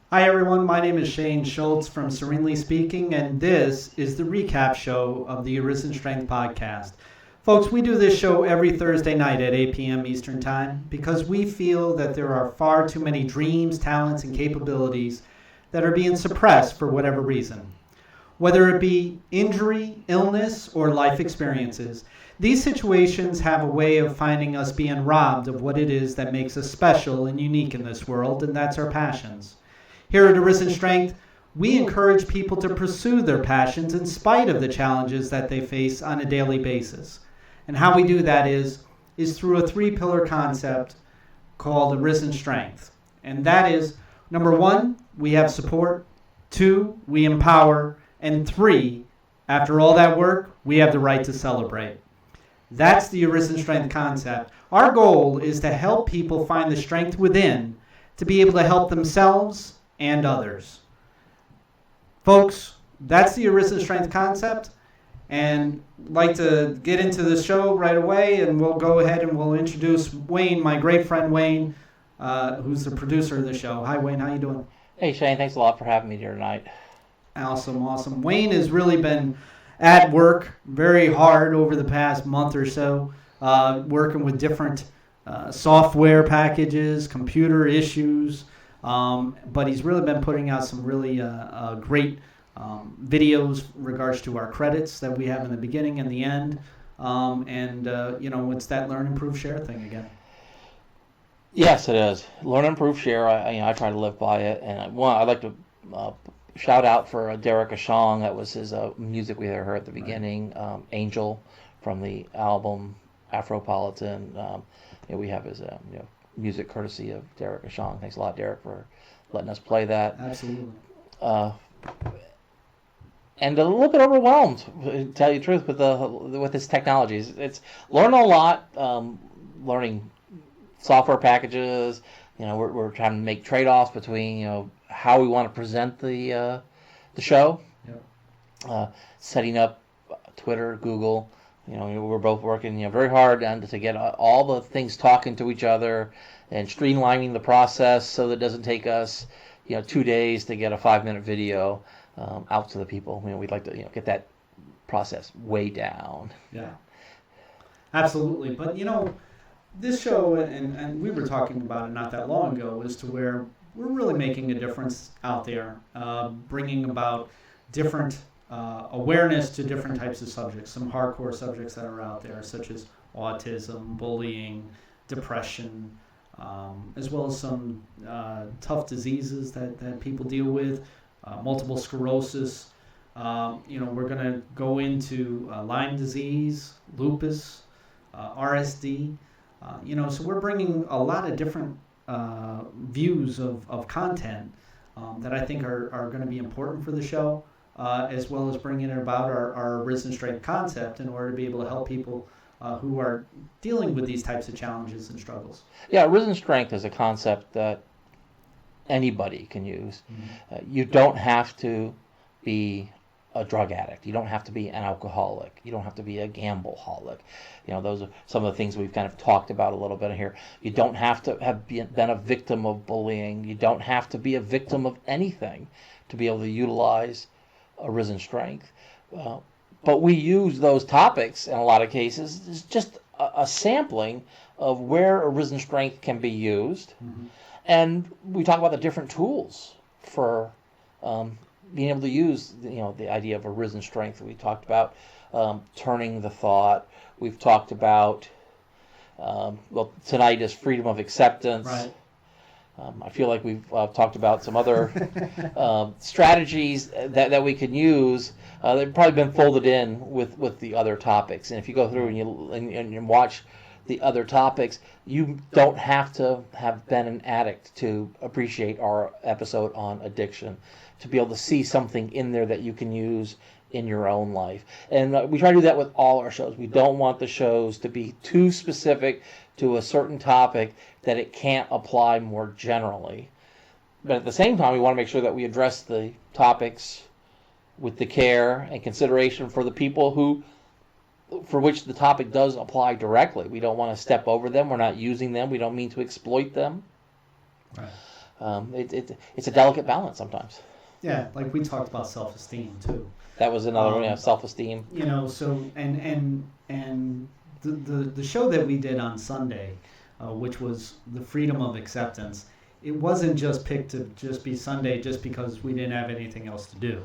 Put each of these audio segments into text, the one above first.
Hi everyone, my name is Shane Schultz from Serenely Speaking, and this is the recap show of the Arisen Strength podcast. Folks, we do this show every Thursday night at 8 p.m. Eastern Time because we feel that there are far too many dreams, talents, and capabilities that are being suppressed for whatever reason. Whether it be injury, illness, or life experiences, these situations have a way of finding us being robbed of what it is that makes us special and unique in this world, and that's our passions. Here at Arisen Strength, we encourage people to pursue their passions in spite of the challenges that they face on a daily basis. And how we do that is through a three-pillar concept called Arisen Strength. And that is, number one, we have support. Two, we empower. And three, after all that work, we have the right to celebrate. That's the Arisen Strength concept. Our goal is to help people find the strength within to be able to help themselves and others. Folks, that's the Arisen Strength concept, and I'd like to get into the show right away, and we'll go ahead and we'll introduce Wayne, my great friend Wayne, who's the producer of the show. Hi Wayne, how you doing? Hey Shane, thanks a lot for having me here tonight. Awesome. Wayne has really been at work very hard over the past month or so, working with different software packages, computer issues, but he's really been putting out some really great videos in regards to our credits that we have in the beginning and the end, it's that learn, improve, share thing again. Yes, it is. Learn, improve, share. I try to live by it, and I'd like to shout out for Derek Ashong. That was his music we heard at the beginning. Right. Angel from the album Afropolitan. We have his music courtesy of Derek Ashong. Thanks a lot, Derek, for letting us play that. Absolutely. And a little bit overwhelmed, to tell you the truth, with his technologies. It's learning a lot, learning software packages. We're trying to make trade-offs between how we want to present the show. Yep. Setting up Twitter, Google. We're both working very hard to get all the things talking to each other and streamlining the process so that it doesn't take us 2 days to get a 5-minute video out to the people. We'd like to get that process way down. Yeah, absolutely. But this show, and we were talking about it not that long ago, is to where we're really making a difference out there, bringing about different awareness to different types of subjects, some hardcore subjects that are out there, such as autism, bullying, depression, as well as some tough diseases that people deal with, multiple sclerosis. We're going to go into Lyme disease, lupus, RSD. So we're bringing a lot of different views of content that I think are going to be important for the show. As well as bringing about our Arisen Strength concept in order to be able to help people who are dealing with these types of challenges and struggles. Yeah, Arisen Strength is a concept that anybody can use. Mm-hmm. You don't have to be a drug addict. You don't have to be an alcoholic. You don't have to be a gambleaholic. Those are some of the things we've kind of talked about a little bit here. You don't have to have been a victim of bullying. You don't have to be a victim of anything to be able to utilize Arisen Strength. But we use those topics in a lot of cases as just a sampling of where Arisen Strength can be used. Mm-hmm. And we talk about the different tools for being able to use the idea of Arisen Strength. We talked about turning the thought. We've talked about tonight is freedom of acceptance. Right. I feel like we've talked about some other strategies that we can use. They've probably been folded in with the other topics. And if you go through and you watch the other topics, you don't have to have been an addict to appreciate our episode on addiction, to be able to see something in there that you can use in your own life. And we try to do that with all our shows. We don't want the shows to be too specific to a certain topic that it can't apply more generally. But at the same time, we want to make sure that we address the topics with the care and consideration for the people for which the topic does apply directly. We don't want to step over them. We're not using them. We don't mean to exploit them. Right. It's a delicate balance sometimes. Yeah, like we talked about self-esteem too. That was another one, self-esteem. So and the show that we did on Sunday, which was the freedom of acceptance, it wasn't just picked to just be Sunday just because we didn't have anything else to do.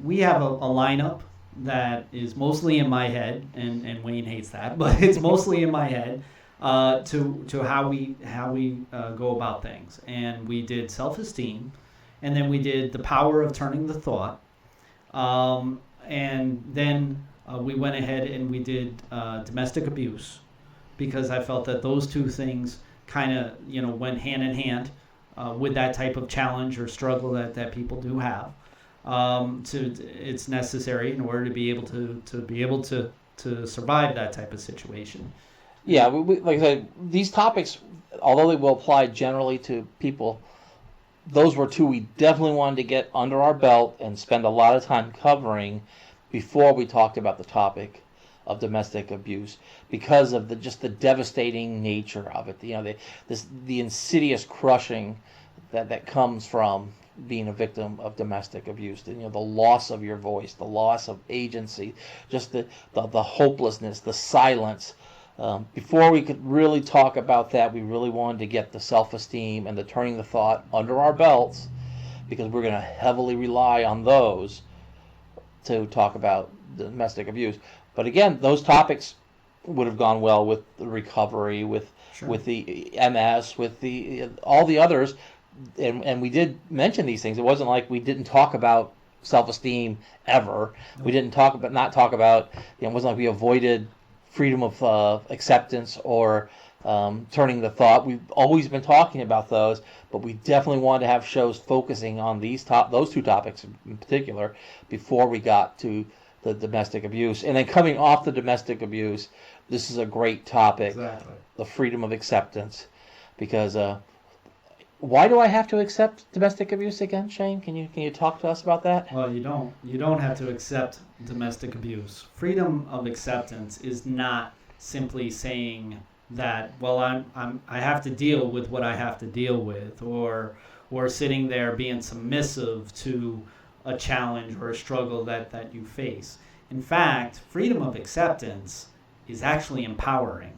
We have a lineup that is mostly in my head, and Wayne hates that, but it's mostly in my head, to how we go about things. And we did self-esteem, and then we did the power of turning the thought, and then we went ahead and we did domestic abuse, because I felt that those two things kind of went hand in hand with that type of challenge or struggle that people do have. It's necessary in order to be able to survive that type of situation. Yeah, we like I said, these topics, although they will apply generally to people, those were two we definitely wanted to get under our belt and spend a lot of time covering before we talked about the topic of domestic abuse, because of the devastating nature of it. The insidious crushing that comes from being a victim of domestic abuse. The loss of your voice, the loss of agency, just the hopelessness, the silence. Before we could really talk about that, we really wanted to get the self-esteem and the turning the thought under our belts, because we're going to heavily rely on those to talk about domestic abuse. But again, those topics would have gone well with the recovery, with the MS, with all the others. And we did mention these things. It wasn't like we didn't talk about self-esteem ever. No. We didn't not talk about, it wasn't like we avoided freedom of acceptance or turning the thought. We've always been talking about those, but we definitely wanted to have shows focusing on those two topics in particular before we got to the domestic abuse. And then coming off the domestic abuse, this is a great topic, exactly. The freedom of acceptance, because why do I have to accept domestic abuse again, Shane? Can you talk to us about that? Well, you don't have to accept domestic abuse. Freedom of acceptance is not simply saying that, well, I have to deal with what I have to deal with, or sitting there being submissive to a challenge or a struggle that you face. In fact, freedom of acceptance is actually empowering.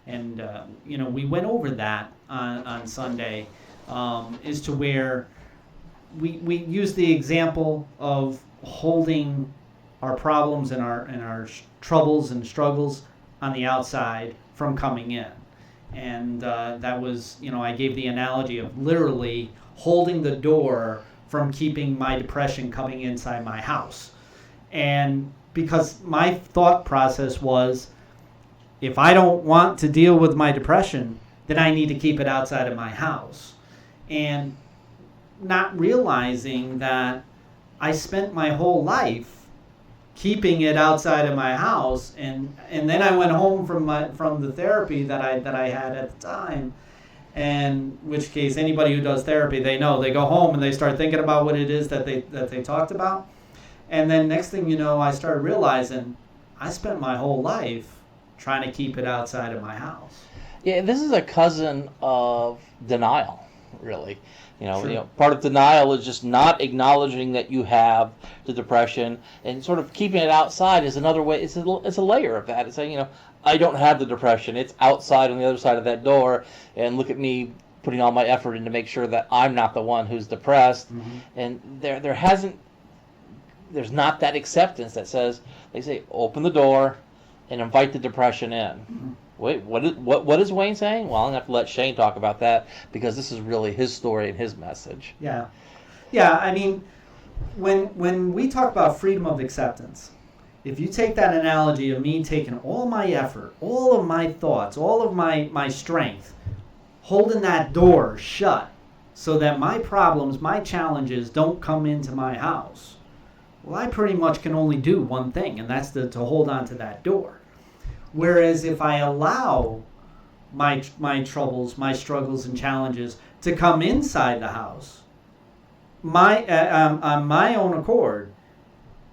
And we went over that on Sunday. Is to where we use the example of holding our problems and our troubles and struggles on the outside from coming in. And that was, I gave the analogy of literally holding the door from keeping my depression coming inside my house. And because my thought process was, if I don't want to deal with my depression, then I need to keep it outside of my house. And not realizing that I spent my whole life keeping it outside of my house, and then I went home from the therapy that I had at the time, and in which case anybody who does therapy, they know, they go home and they start thinking about what it is that they talked about, and then next thing you know, I started realizing I spent my whole life trying to keep it outside of my house. Yeah, this is a cousin of denial. Really, Sure. Part of denial is just not acknowledging that you have the depression, and sort of keeping it outside is another way. It's a layer of that. It's saying, I don't have the depression. It's outside on the other side of that door, and look at me putting all my effort in to make sure that I'm not the one who's depressed. Mm-hmm. And there's not that acceptance that says, they say, open the door and invite the depression in. Mm-hmm. Wait, what is Wayne saying? Well, I'm going to have to let Shane talk about that, because this is really his story and his message. Yeah. I mean, when we talk about freedom of acceptance, if you take that analogy of me taking all my effort, all of my thoughts, all of my strength, holding that door shut so that my problems, my challenges don't come into my house, well, I pretty much can only do one thing, and that's to hold on to that door. Whereas if I allow my troubles, my struggles and challenges to come inside the house, on my own accord,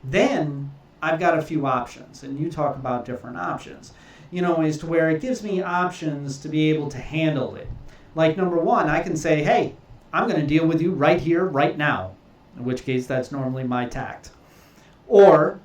then I've got a few options. And you talk about different options, as to where it gives me options to be able to handle it. Like, number one, I can say, hey, I'm going to deal with you right here, right now, in which case that's normally my tact. Or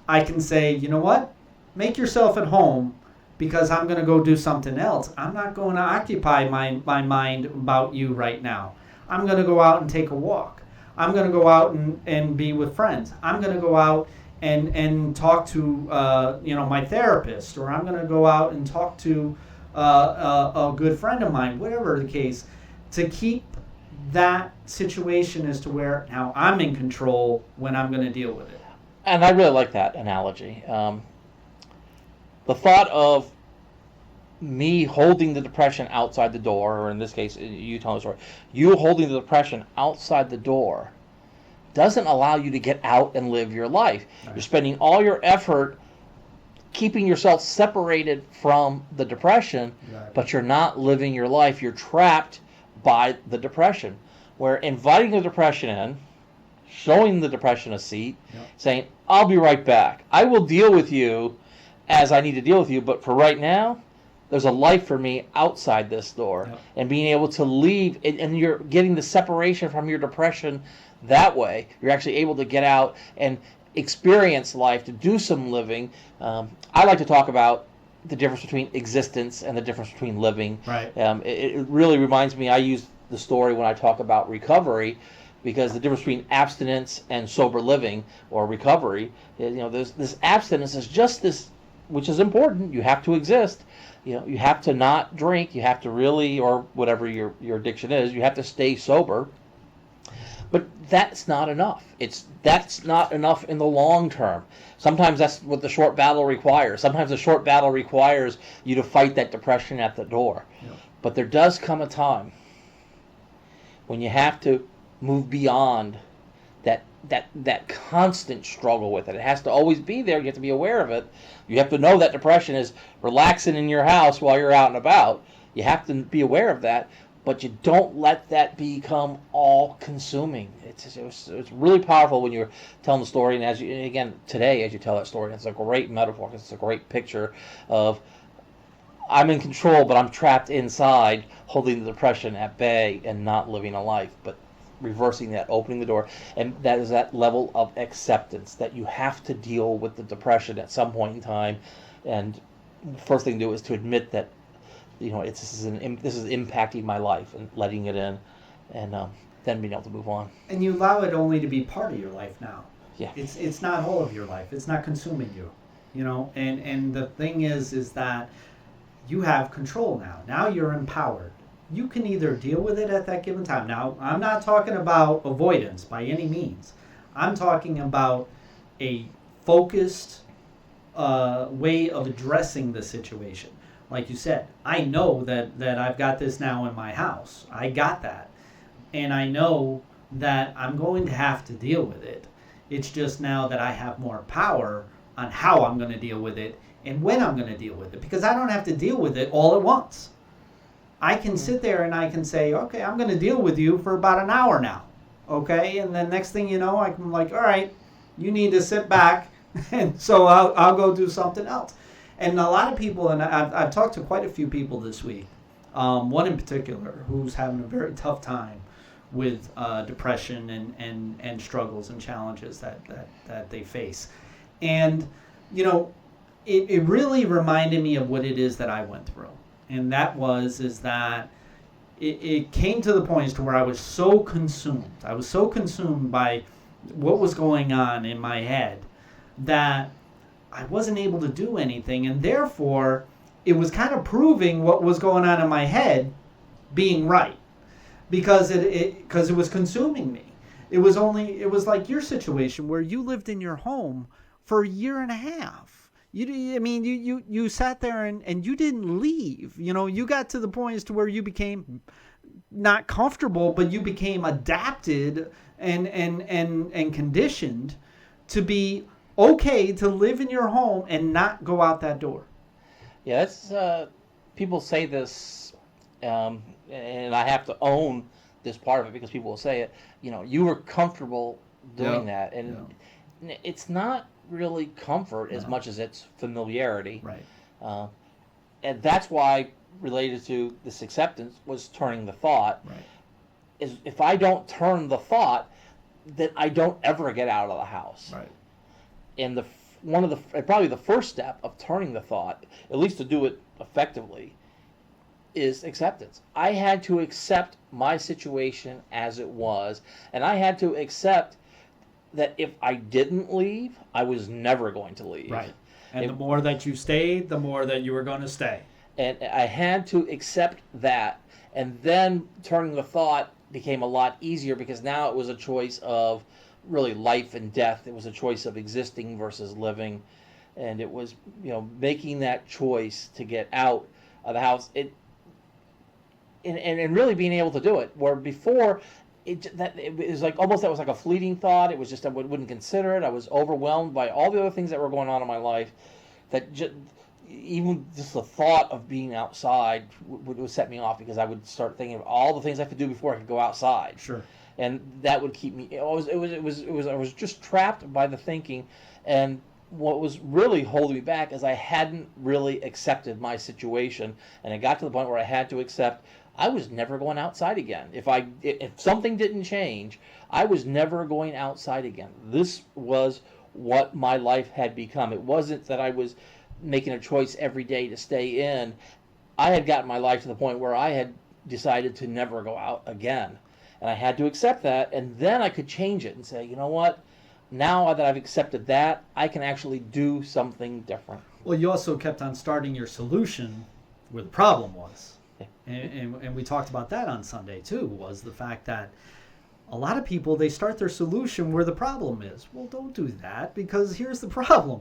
I can say, you know what? Make yourself at home because I'm going to go do something else. I'm not going to occupy my mind about you right now. I'm going to go out and take a walk. I'm going to go out and be with friends. I'm going to go out and talk to my therapist, or I'm going to go out and talk to a good friend of mine, whatever the case, to keep that situation as to where now I'm in control when I'm going to deal with it. And I really like that analogy. The thought of me holding the depression outside the door, or in this case, you telling the story, you holding the depression outside the door doesn't allow you to get out and live your life. Right. You're spending all your effort keeping yourself separated from the depression, exactly. But you're not living your life. You're trapped by the depression. Where inviting the depression in, showing the depression a seat, yep. Saying, I'll be right back. I will deal with you as I need to deal with you, but for right now, there's a life for me outside this door. Yep. And being able to leave, and you're getting the separation from your depression that way. You're actually able to get out and experience life, to do some living. I like to talk about the difference between existence and the difference between living. Right. It really reminds me, I use the story when I talk about recovery, because the difference between abstinence and sober living or recovery, there's this abstinence is just this, which is important. You have to exist. You have to not drink. You have to really, or whatever your addiction is, you have to stay sober. But that's not enough. That's not enough in the long term. Sometimes that's what the short battle requires. Sometimes the short battle requires you to fight that depression at the door. Yep. But there does come a time when you have to move beyond that constant struggle with it. It has to always be there. You have to be aware of it. You have to know that depression is relaxing in your house while you're out and about. You have to be aware of that, but you don't let that become all-consuming. It's really powerful when you're telling the story, and today as you tell that story, it's a great metaphor. It's a great picture of I'm in control, but I'm trapped inside, holding the depression at bay and not living a life, but reversing that, opening the door. And that is that level of acceptance that you have to deal with the depression at some point in time. And the first thing to do is to admit that, this is impacting my life, and letting it in, and then being able to move on. And you allow it only to be part of your life now. Yeah. It's not all of your life. It's not consuming you. And the thing is that you have control now. Now you're empowered. You can either deal with it at that given time. Now, I'm not talking about avoidance by any means. I'm talking about a focused way of addressing the situation. Like you said, I know that I've got this now in my house. I got that. And I know that I'm going to have to deal with it. It's just now that I have more power on how I'm going to deal with it and when I'm going to deal with it. Because I don't have to deal with it all at once. I can sit there and I can say, okay, I'm going to deal with you for about an hour now. Okay? And then next thing you know, I'm like, all right, you need to sit back. And so I'll go do something else. And a lot of people, and I've talked to quite a few people this week, one in particular who's having a very tough time with depression and struggles and challenges that they face. And, it really reminded me of what it is that I went through. And that is that it came to the point to where I was so consumed. I was so consumed by what was going on in my head that I wasn't able to do anything. And therefore, it was kind of proving what was going on in my head being right. Because it was consuming me. It was like your situation where you lived in your home for a year and a half. You sat there and you didn't leave. You got to the point as to where you became not comfortable, but you became adapted and conditioned to be okay to live in your home and not go out that door. Yeah, that's people say this, and I have to own this part of it because people will say it. You were comfortable doing that, and it's not really comfort as much as it's familiarity. Right. And that's why, related to this acceptance, was turning the thought. Right. is if I don't turn the thought, then I don't ever get out of the house. Right. And probably the first step of turning the thought, at least to do it effectively, is acceptance. I had to accept my situation as it was, and I had to accept that if I didn't leave, I was never going to leave. Right. And the more that you stayed, the more that you were going to stay. And I had to accept that, and then turning the thought became a lot easier because now it was a choice of really life and death. It was a choice of existing versus living, and it was, making that choice to get out of the house. And really being able to do it, where before it was like almost that was like a fleeting thought. It was just I wouldn't consider it. I was overwhelmed by all the other things that were going on in my life. That even just the thought of being outside would set me off because I would start thinking of all the things I have to do before I could go outside. Sure. And that would keep me. I was just trapped by the thinking, and what was really holding me back is I hadn't really accepted my situation, and it got to the point where I had to accept I was never going outside again. If something didn't change, I was never going outside again. This was what my life had become. It wasn't that I was making a choice every day to stay in. I had gotten my life to the point where I had decided to never go out again. And I had to accept that, and then I could change it and say, you know what? Now that I've accepted that, I can actually do something different. Well, you also kept on starting your solution where the problem was. And we talked about that on Sunday too, was the fact that a lot of people, they start their solution where the problem is. Well, don't do that, because here's the problem.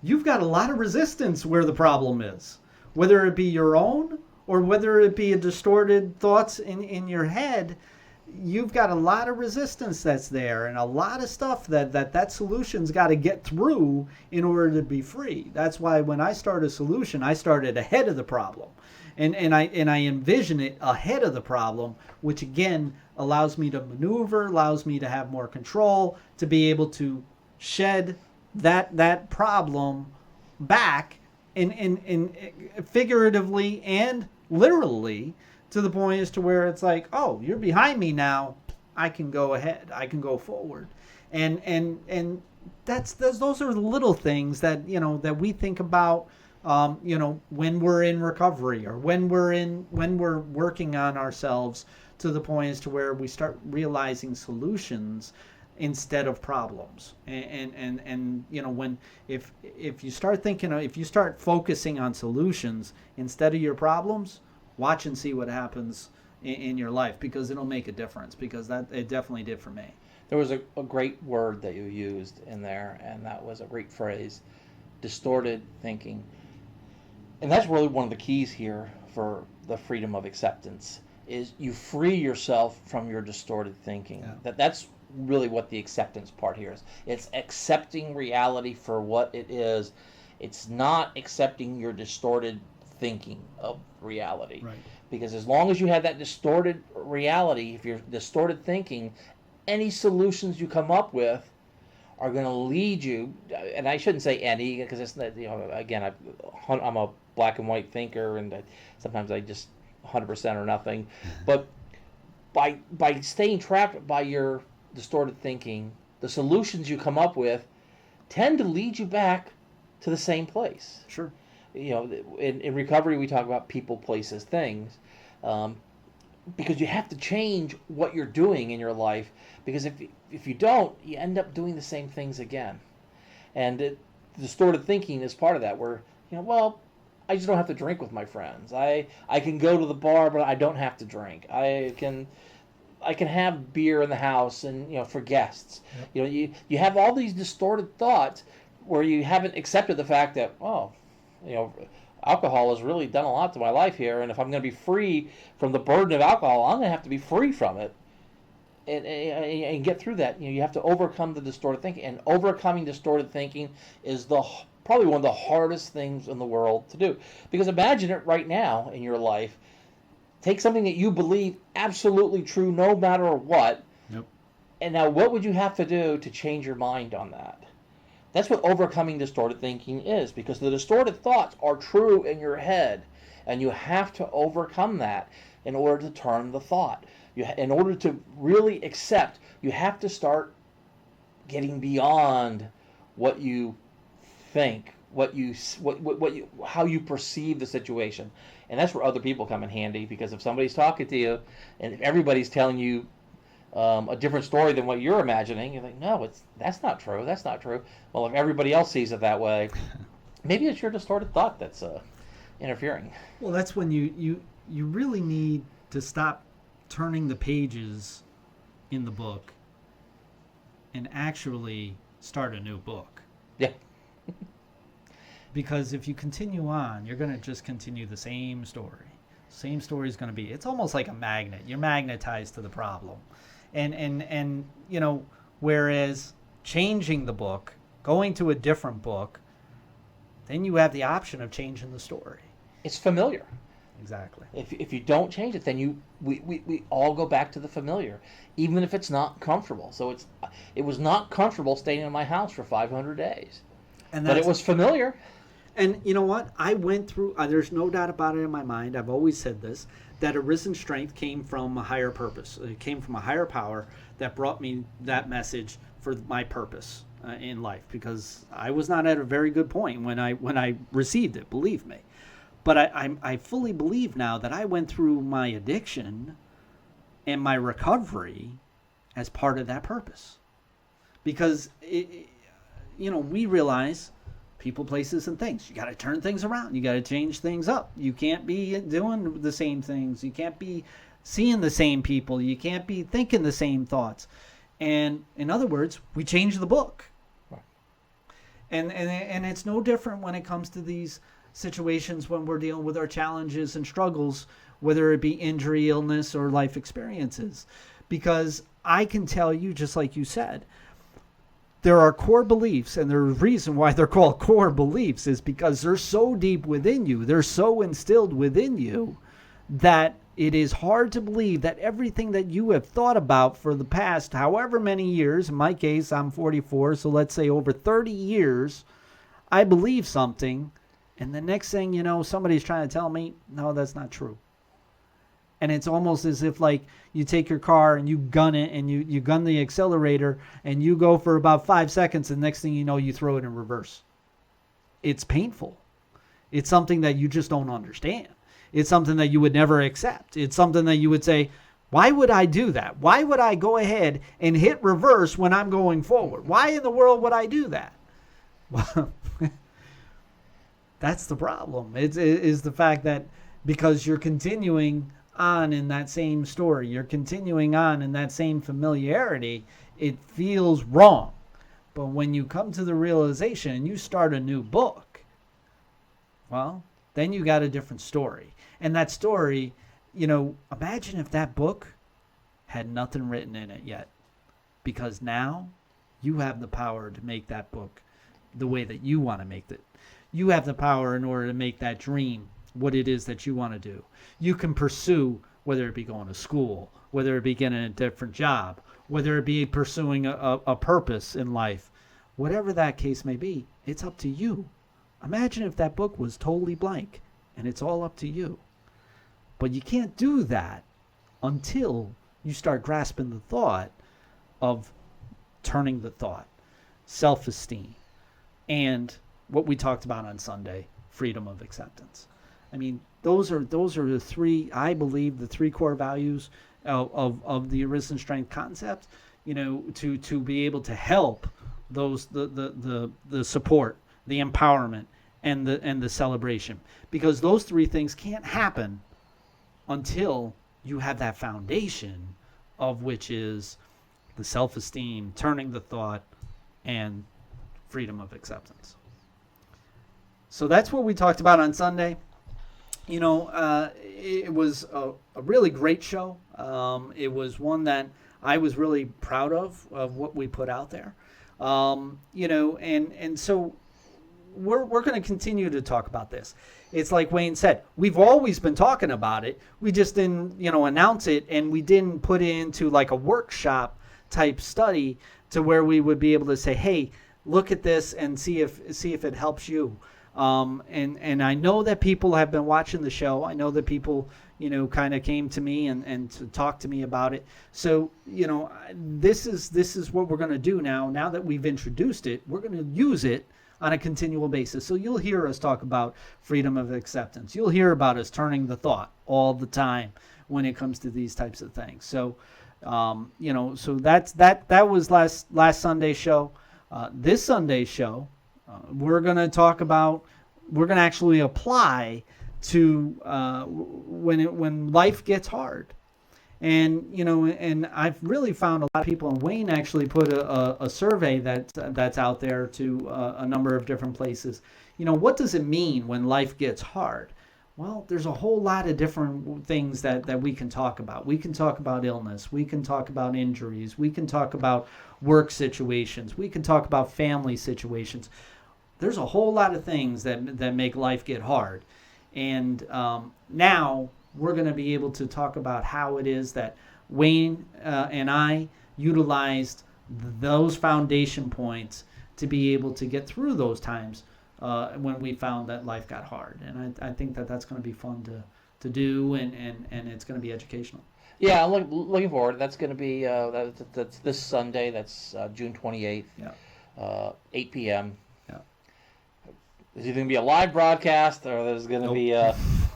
You've got a lot of resistance where the problem is, whether it be your own or whether it be a distorted thoughts in your head. You've got a lot of resistance that's there, and a lot of stuff that solution's got to get through in order to be free. That's why when I start a solution, I started ahead of the problem. And I envision it ahead of the problem, which again allows me to maneuver, allows me to have more control, to be able to shed that problem back in figuratively and literally, to the point as to where it's like, oh, you're behind me now, I can go ahead, I can go forward. And those are the little things that that we think about when we're in recovery, or when we're working on ourselves, to the point as to where we start realizing solutions instead of problems. And when if you start thinking, if you start focusing on solutions instead of your problems, watch and see what happens in your life, because it'll make a difference, because that it definitely did for me. There was a great word that you used in there, and that was a great phrase: distorted thinking. And that's really one of the keys here for the freedom of acceptance, is you free yourself from your distorted thinking. Yeah. That's really what the acceptance part here is. It's accepting reality for what it is. It's not accepting your distorted thinking of reality. Right. Because as long as you have that distorted reality, if you're distorted thinking, any solutions you come up with are going to lead you, and I shouldn't say any, because it's not, again, I'm a black and white thinker, and sometimes I just 100% or nothing. But by staying trapped by your distorted thinking, the solutions you come up with tend to lead you back to the same place. Sure. In recovery, we talk about people, places, things, because you have to change what you're doing in your life, because if you don't, you end up doing the same things again. And distorted thinking is part of that, where, well, I just don't have to drink with my friends. I can go to the bar, but I don't have to drink. I can have beer in the house and for guests. Yep. You have all these distorted thoughts where you haven't accepted the fact that, alcohol has really done a lot to my life here, and if I'm going to be free from the burden of alcohol, I'm going to have to be free from it and get through that. You have to overcome the distorted thinking, and overcoming distorted thinking is probably one of the hardest things in the world to do. Because imagine it right now in your life. Take something that you believe absolutely true no matter what. Yep. And now what would you have to do to change your mind on that? That's what overcoming distorted thinking is, because the distorted thoughts are true in your head, and you have to overcome that. in order to turn the thought. In order to really accept, you have to start getting beyond what you think, how you perceive the situation. And that's where other people come in handy, because if somebody's talking to you and if everybody's telling you a different story than what you're imagining, you're like, no, that's not true. That's not true. Well, if everybody else sees it that way, maybe it's your distorted thought that's interfering. Well, that's when you really need to stop turning the pages in the book and actually start a new book. Yeah. Because if you continue on, you're going to just continue the same story. Same story is going to be. It's almost like a magnet. You're magnetized to the problem. And you know, whereas changing the book, going to a different book, then you have the option of changing the story. It's familiar. Exactly. If you don't change it, then we all go back to the familiar, even if it's not comfortable. So it was not comfortable staying in my house for 500 days, but it was familiar. And you know what? I went through, there's no doubt about it in my mind, I've always said this, that Arisen strength came from a higher purpose. It came from a higher power that brought me that message for my purpose in life, because I was not at a very good point when I received it, believe me. But I fully believe now that I went through my addiction and my recovery as part of that purpose. Because, we realize people, places, and things. You got to turn things around. You got to change things up. You can't be doing the same things. You can't be seeing the same people. You can't be thinking the same thoughts. And in other words, we change the book. Right. And it's no different when it comes to these situations when we're dealing with our challenges and struggles, whether it be injury, illness, or life experiences. Because I can tell you, just like you said, there are core beliefs, and the reason why they're called core beliefs is because they're so deep within you, they're so instilled within you, that it is hard to believe that everything that you have thought about for the past however many years, in my case, I'm 44, so let's say over 30 years, I believe something, and the next thing you know, somebody's trying to tell me, no, that's not true. And it's almost as if, like, you take your car and you gun it and you gun the accelerator and you go for about 5 seconds, and next thing you know, you throw it in reverse. It's painful. It's something that you just don't understand. It's something that you would never accept. It's something that you would say, why would I do that? Why would I go ahead and hit reverse when I'm going forward? Why in the world would I do that? Well, that's the problem. It is the fact that because you're continuing on in that same story, you're continuing on in that same familiarity, it feels wrong. But when you come to the realization and you start a new book, well, then you got a different story. And that story, imagine if that book had nothing written in it yet. Because now you have the power to make that book the way that you want to make it. You have the power in order to make that dream what it is that you want to do. You can pursue, whether it be going to school, whether it be getting a different job, whether it be pursuing a purpose in life, whatever that case may be, it's up to you. Imagine if that book was totally blank and it's all up to you. But you can't do that until you start grasping the thought of turning the thought, self-esteem, and what we talked about on Sunday, freedom of acceptance. I mean, those are the three, I believe, the three core values of the Arisen strength concept, to be able to help those the support, the empowerment, and the celebration. Because those three things can't happen until you have that foundation, of which is the self-esteem, turning the thought, and freedom of acceptance. So that's what we talked about on Sunday. It was a really great show. It was one that I was really proud of what we put out there. And so we're going to continue to talk about this. It's like Wayne said, we've always been talking about it. We just didn't, announce it, and we didn't put it into like a workshop type study to where we would be able to say, hey, look at this and see if it helps you. And I know that people have been watching the show. I know that people, kind of came to me and to talk to me about it. So, this is what we're going to do now. Now that we've introduced it, we're going to use it on a continual basis. So you'll hear us talk about freedom of acceptance. You'll hear about us turning the thought all the time when it comes to these types of things. So, so that was last Sunday's show. This Sunday's show, we're going to actually apply to when life gets hard. And, and I've really found a lot of people, and Wayne actually put a survey that's out there to a number of different places. What does it mean when life gets hard? Well, there's a whole lot of different things that we can talk about. We can talk about illness. We can talk about injuries. We can talk about work situations. We can talk about family situations. There's a whole lot of things that make life get hard. And now we're going to be able to talk about how it is that Wayne and I utilized those foundation points to be able to get through those times when we found that life got hard. And I think that's going to be fun to do, and it's going to be educational. Yeah, I'm looking forward. That's going to be that's this Sunday. That's June 28th, 8 p.m. Yeah. There's either going to be a live broadcast, or there's going to be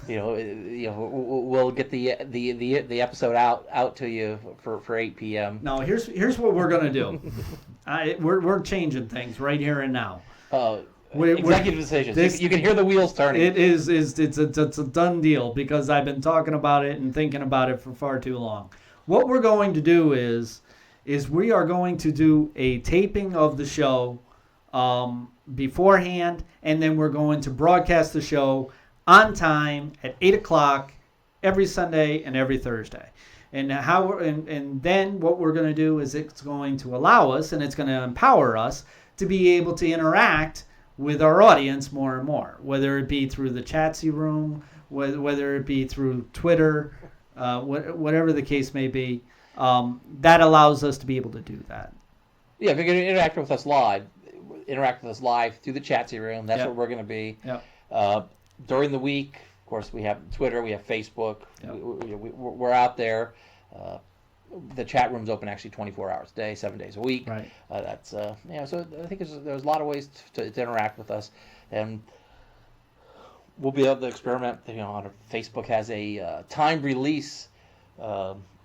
we'll get the episode out to you for 8 p.m. No, here's what we're going to do. We're changing things right here and now. Executive decisions. You can hear the wheels turning. It's a done deal, because I've been talking about it and thinking about it for far too long. What we're going to do is we are going to do a taping of the show beforehand, and then we're going to broadcast the show on time at 8 o'clock every Sunday and every Thursday. And then what we're going to do is it's going to allow us, and it's going to empower us to be able to interact with our audience more and more, whether it be through the Chatsy room, whether it be through Twitter, whatever the case may be. That allows us to be able to do that. Yeah, if you're going to interact with us live through the Chatsy room. That's what we're going to be. Yep. During the week, of course, we have Twitter, we have Facebook. Yep. We're out there. The chat room's open actually 24 hours a day, 7 days a week. Right. So I think there's a lot of ways to interact with us, and we'll be able to experiment. Facebook has a timed release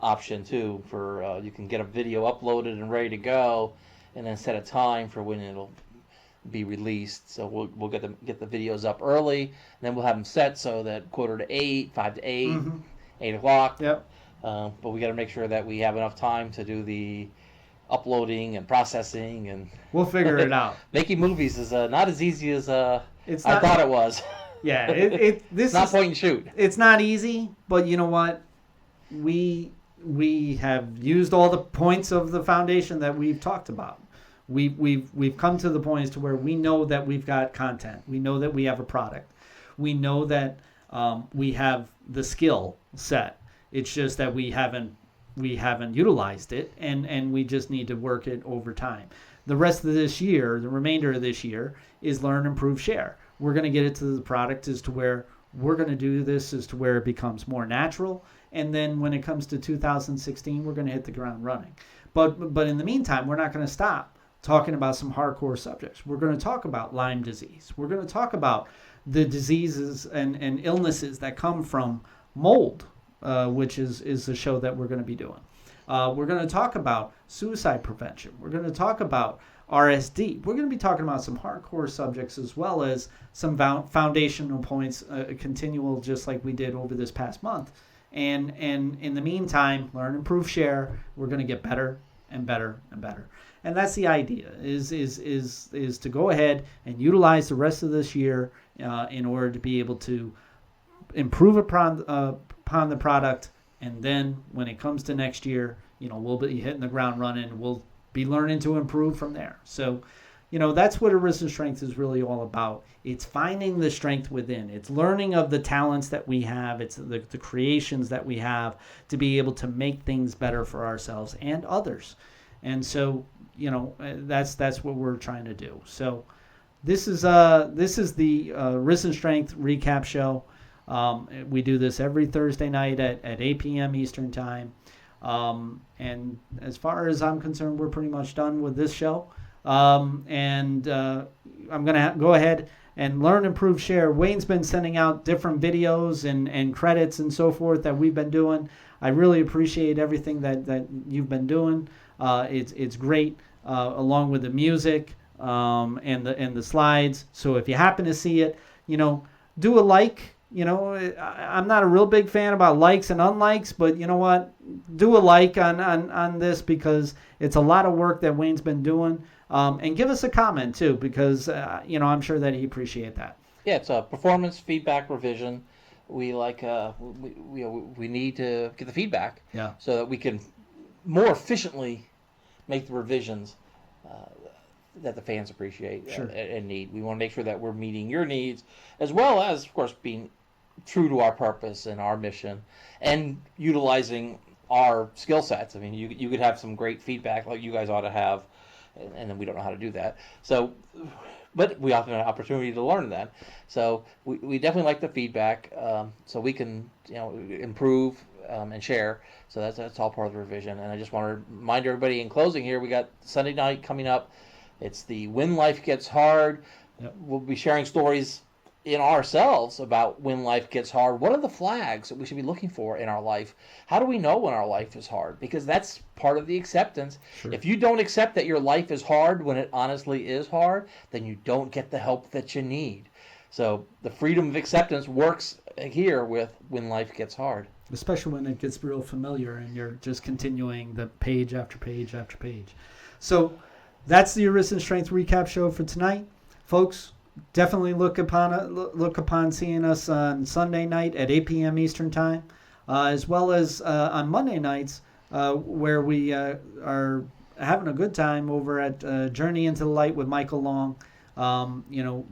option too, for you can get a video uploaded and ready to go, and then set a time for when it'll be released. So we'll get the videos up early, and then we'll have them set so that 7:45, 5 to 8, Mm-hmm. 8 o'clock. Yep. But we got to make sure that we have enough time to do the uploading and processing, and we'll figure it out. Making movies is not as easy as I thought it was. Yeah, this not is point and shoot. It's not easy, but you know what? We have used all the points of the foundation that we've talked about. We've come to the points to where we know that we've got content. We know that we have a product. We know that we have the skill set. It's just that we haven't utilized it, and we just need to work it over time. The rest of this year, the remainder of this year, is learn, improve, share. We're going to get it to the product as to where we're going to do this as to where it becomes more natural, and then when it comes to 2016, we're going to hit the ground running. But in the meantime, we're not going to stop talking about some hardcore subjects. We're going to talk about Lyme disease. We're going to talk about the diseases and illnesses that come from mold, which is the show that we're going to be doing. We're going to talk about suicide prevention. We're going to talk about RSD. We're going to be talking about some hardcore subjects as well as some foundational points, continual, just like we did over this past month. And in the meantime, learn, improve, share. We're going to get better and better and better. And that's the idea, is to go ahead and utilize the rest of this year in order to be able to improve upon the product, and then when it comes to next year, we'll be hitting the ground running. We'll be learning to improve from there. So, that's what Arisen Strength is really all about. It's finding the strength within. It's learning of the talents that we have. It's the creations that we have to be able to make things better for ourselves and others. And so, that's what we're trying to do. So This is the Arisen Strength recap show. We do this every Thursday night at 8 p.m. Eastern Time. And as far as I'm concerned, we're pretty much done with this show. I'm going to go ahead and learn, improve, share. Wayne's been sending out different videos and credits and so forth that we've been doing. I really appreciate everything that you've been doing. It's great, along with the music and the slides. So if you happen to see it, do a like. I'm not a real big fan about likes and unlikes, but you know what? Do a like on this because it's a lot of work that Wayne's been doing. And give us a comment too, because I'm sure that he appreciate that. Yeah, it's a performance feedback revision. We we need to get the feedback, so that we can more efficiently make the revisions that the fans appreciate and need. We want to make sure that we're meeting your needs, as well as, of course, being true to our purpose and our mission, and utilizing our skill sets. I mean, you could have some great feedback like you guys ought to have, and then we don't know how to do that. So, but we often have an opportunity to learn that. So we definitely like the feedback, so we can improve and share. So that's all part of the revision. And I just want to remind everybody in closing here, we got Sunday night coming up. It's the When Life Gets Hard. Yep. We'll be sharing stories in ourselves about when life gets hard. What are the flags that we should be looking for in our life? How do we know when our life is hard? Because that's part of the acceptance. Sure. If you don't accept that your life is hard when it honestly is hard, then you don't get the help that you need. So the freedom of acceptance works here with when life gets hard. Especially when it gets real familiar and you're just continuing the page after page after page. So that's the Arisen Strength recap show for tonight. Folks, definitely look upon seeing us on Sunday night at 8 p.m. Eastern Time, as well as on Monday nights where we are having a good time over at Journey into the Light with Michael Long.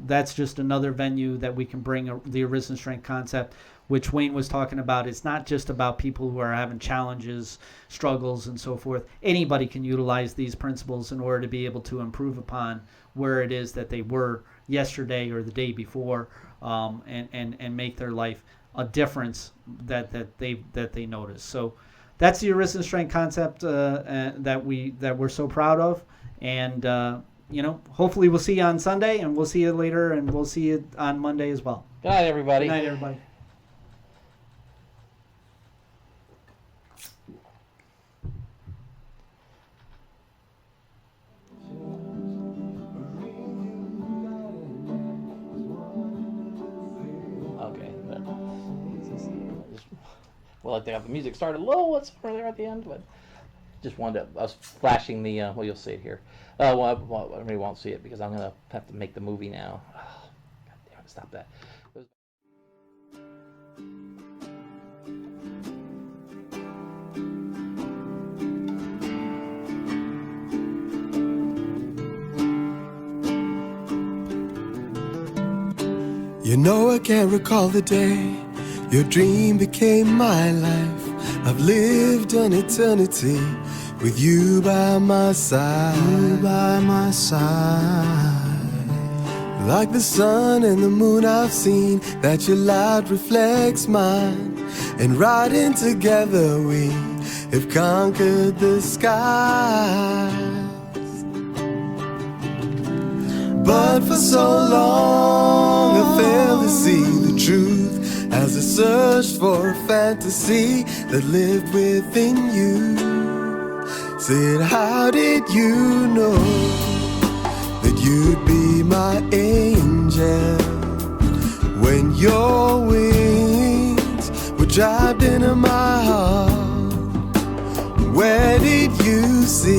That's just another venue that we can bring the Arisen Strength concept, which Wayne was talking about. It's not just about people who are having challenges, struggles, and so forth. Anybody can utilize these principles in order to be able to improve upon where it is that they were yesterday or the day before, and make their life a difference that they notice. So that's the Arisen Strength concept that we're so proud of, and hopefully we'll see you on Sunday, and we'll see you later, and we'll see you on Monday as well. Good night, everybody. Good night, everybody. Well, they have the music started a little earlier at the end, but just wanted to, I was flashing the, well, you'll see it here. Well, everybody won't see it because I'm going to have to make the movie now. Oh, God damn it, stop that. I can't recall the day your dream became my life. I've lived an eternity with you by my side. You by my side. Like the sun and the moon I've seen, that your light reflects mine. And riding together we have conquered the skies. But for so long I failed to see the truth as I searched for a fantasy that lived within you. Said, how did you know that you'd be my angel when your wings were trapped into my heart? Where did you see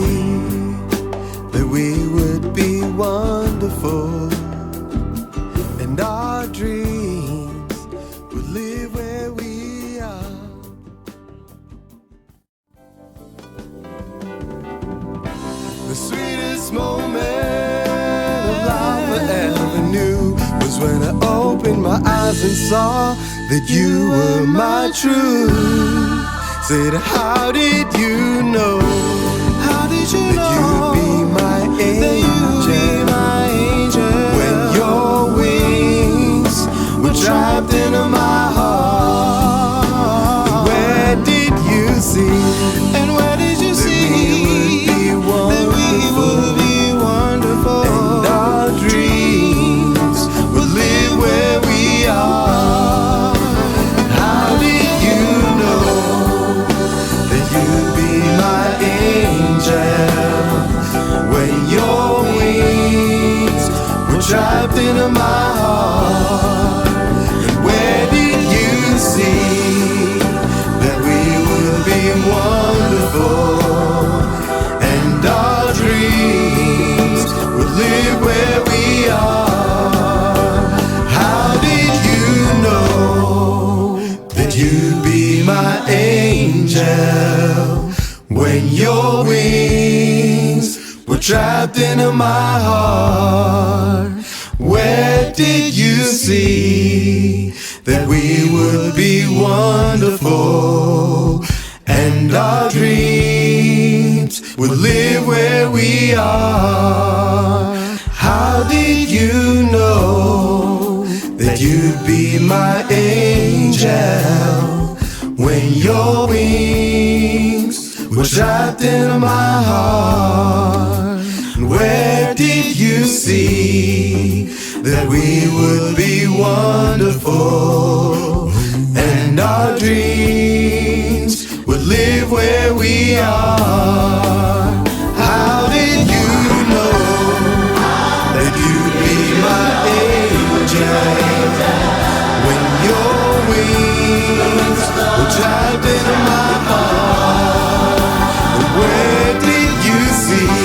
that we would be wonderful and our dreams would live where we are? The sweetest moment of life I ever knew was when I opened my eyes and saw that you were my truth. Said, how did you know? How did you know? That you'd be my angel. When my heart. Where did you see that we would be wonderful and our dreams would live where we are? How did you know that you'd be my angel when your wings were trapped in my heart? Where did you see that we would be wonderful and our dreams would live where we are? How did you know that you'd be my angel when your wings were trapped in my heart? Where did you see